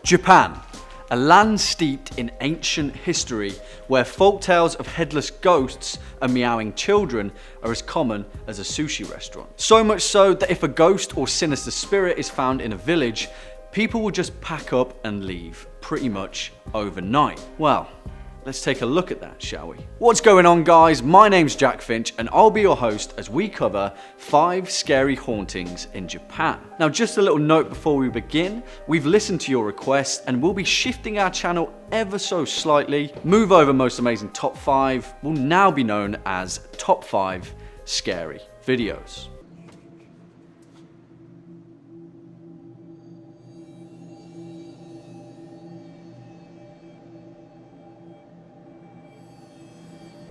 Japan, a land steeped in ancient history where folktales of headless ghosts and meowing children are as common as a sushi restaurant. So much so that if a ghost or sinister spirit is found in a village, people will just pack up and leave pretty much overnight. Well, let's take a look at that, shall we? What's going on, guys? My name's Jack Finch and I'll be your host as we cover 5 scary hauntings in Japan. Now, just a little note before we begin, we've listened to your requests and we'll be shifting our channel ever so slightly. Move Over Most Amazing Top 5 will now be known as Top 5 Scary Videos.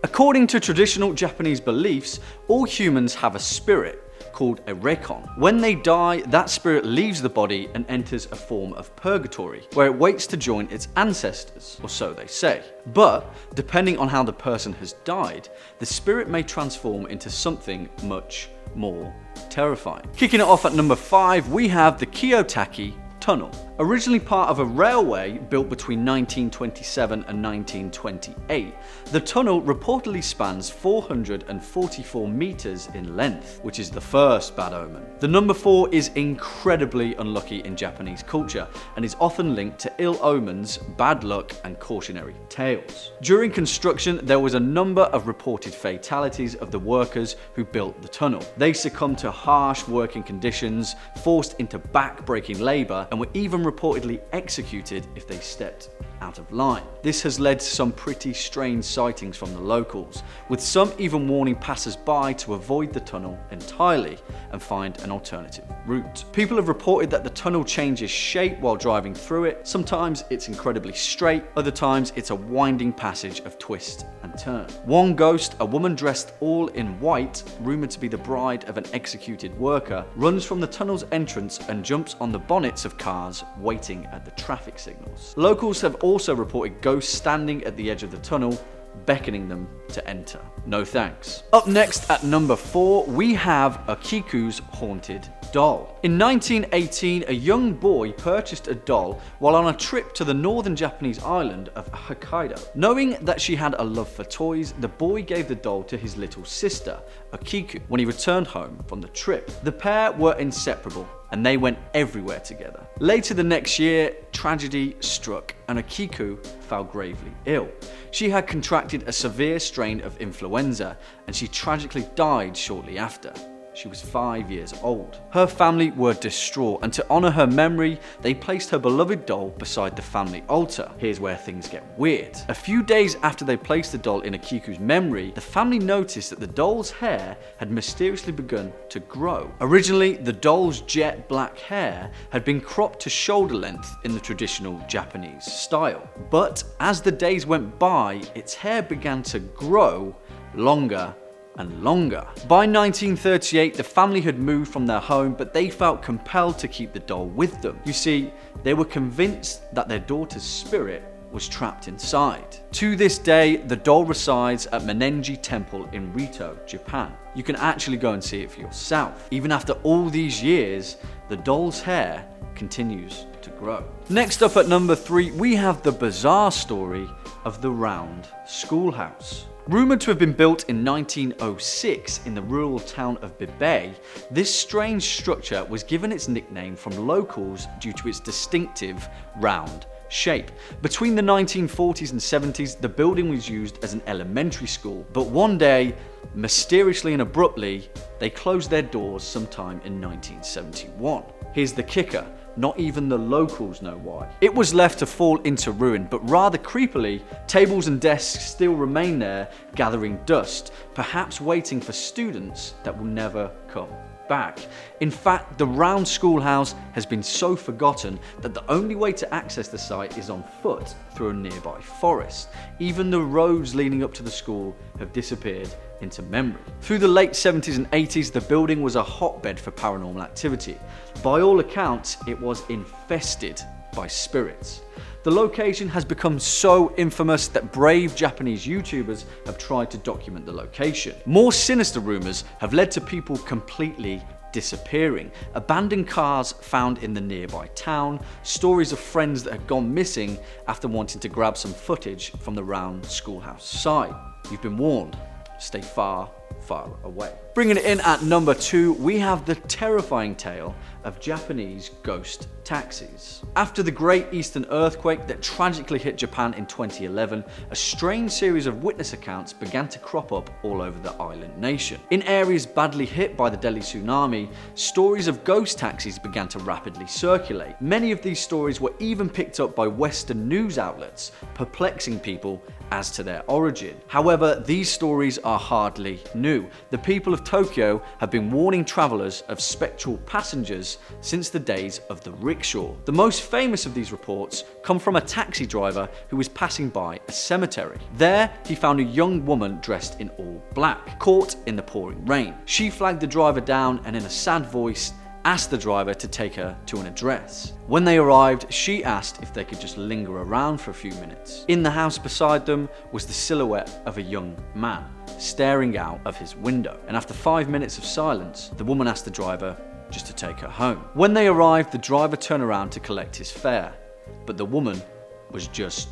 According to traditional Japanese beliefs, all humans have a spirit called a reikon. When they die, that spirit leaves the body and enters a form of purgatory, where it waits to join its ancestors, or so they say. But, depending on how the person has died, the spirit may transform into something much more terrifying. Kicking it off at number 5, we have the Kyotsuchi Tunnel. Originally part of a railway built between 1927 and 1928, the tunnel reportedly spans 444 meters in length, which is the first bad omen. The number 4 is incredibly unlucky in Japanese culture and is often linked to ill omens, bad luck, and cautionary tales. During construction, there was a number of reported fatalities of the workers who built the tunnel. They succumbed to harsh working conditions, forced into back-breaking labor, and were even reportedly executed if they stepped out of line. This has led to some pretty strange sightings from the locals, with some even warning passers-by to avoid the tunnel entirely and find an alternative route. People have reported that the tunnel changes shape while driving through it. Sometimes it's incredibly straight, other times it's a winding passage of twist and turn. One ghost, a woman dressed all in white, rumored to be the bride of an executed worker, runs from the tunnel's entrance and jumps on the bonnets of cars waiting at the traffic signals. Locals have also reported ghosts standing at the edge of the tunnel, beckoning them to enter. No thanks. Up next at number 4, we have a Kikus haunted doll. In 1918, a young boy purchased a doll while on a trip to the northern Japanese island of Hokkaido. Knowing that she had a love for toys, the boy gave the doll to his little sister, a Kiku, when he returned home from the trip. The pair were inseparable and they went everywhere together. Later the next year, tragedy struck and a Kiku fell gravely ill. She had contracted a severe strain of influenza and she tragically died shortly after. She was 5 years old. Her family were distraught, and to honor her memory, they placed her beloved doll beside the family altar. Here's where things get weird. A few days after they placed the doll in a Kiku's memory, the family noticed that the doll's hair had mysteriously begun to grow. Originally, the doll's jet black hair had been cropped to shoulder length in the traditional Japanese style. But as the days went by, its hair began to grow longer and longer. By 1938, the family had moved from their home, but they felt compelled to keep the doll with them. You see, they were convinced that their daughter's spirit was trapped inside. To this day, the doll resides at Menenji Temple in Rito, Japan. You can actually go and see it for yourself. Even after all these years, the doll's hair continues to grow. Next up at number 3, we have the bizarre story of the round schoolhouse. Rumored to have been built in 1906 in the rural town of Bibe, this strange structure was given its nickname from locals due to its distinctive round shape. Between the 1940s and 70s, the building was used as an elementary school, but one day, mysteriously and abruptly, they closed their doors sometime in 1971. Here's the kicker. Not even the locals know why. It was left to fall into ruin, but rather creepily, tables and desks still remain there, gathering dust, perhaps waiting for students that will never come back. In fact, the round schoolhouse has been so forgotten that the only way to access the site is on foot through a nearby forest. Even the roads leading up to the school have disappeared into memory. Through the late 70s and 80s, the building was a hotbed for paranormal activity. By all accounts, it was infested by spirits. The location has become so infamous that brave Japanese YouTubers have tried to document the location. More sinister rumors have led to people completely disappearing, abandoned cars found in the nearby town, stories of friends that had gone missing after wanting to grab some footage from the round Schoolhouse site. You've been warned. Stay far, far away. Bringing it in at number 2, we have the terrifying tale of Japanese ghost taxis. After the Great Eastern Earthquake that tragically hit Japan in 2011, a strange series of witness accounts began to crop up all over the island nation. In areas badly hit by the Delhi tsunami, stories of ghost taxis began to rapidly circulate. Many of these stories were even picked up by Western news outlets, perplexing people as to their origin. However, these stories are hardly new. The people of Tokyo have been warning travelers of spectral passengers since the days of the rickshaw. The most famous of these reports come from a taxi driver who was passing by a cemetery. There, he found a young woman dressed in all black, caught in the pouring rain. She flagged the driver down and in a sad voice asked the driver to take her to an address. When they arrived, she asked if they could just linger around for a few minutes. In the house beside them was the silhouette of a young man, staring out of his window. And after 5 minutes of silence, the woman asked the driver just to take her home. When they arrived, the driver turned around to collect his fare, but the woman was just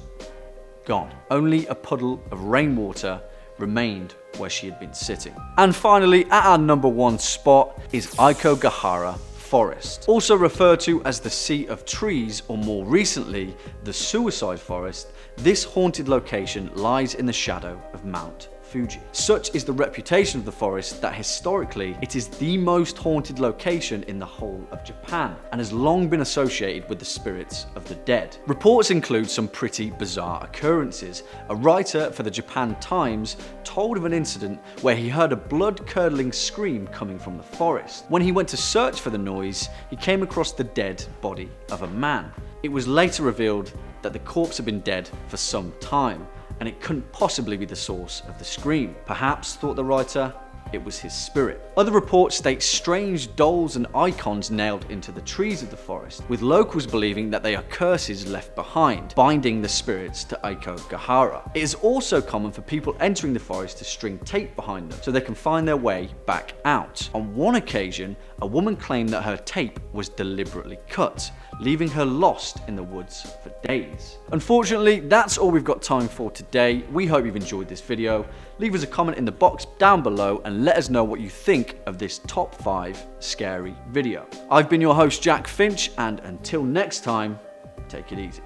gone. Only a puddle of rainwater remained where she had been sitting. And finally, at our number 1 spot is Iko Forest, also referred to as the Sea of Trees, or more recently, the Suicide Forest. This haunted location lies in the shadow of Mount Fuji. Such is the reputation of the forest that historically it is the most haunted location in the whole of Japan and has long been associated with the spirits of the dead. Reports include some pretty bizarre occurrences. A writer for the Japan Times told of an incident where he heard a blood-curdling scream coming from the forest. When he went to search for the noise, he came across the dead body of a man. It was later revealed that the corpse had been dead for some time, and it couldn't possibly be the source of the scream. Perhaps, thought the writer, it was his spirit. Other reports state strange dolls and icons nailed into the trees of the forest, with locals believing that they are curses left behind, binding the spirits to Iko. It is also common for people entering the forest to string tape behind them so they can find their way back out. On one occasion, a woman claimed that her tape was deliberately cut, leaving her lost in the woods for days. Unfortunately, that's all we've got time for today. We hope you've enjoyed this video. Leave us a comment in the box down below and let us know what you think of this top 5 scary video. I've been your host, Jack Finch, and until next time, take it easy.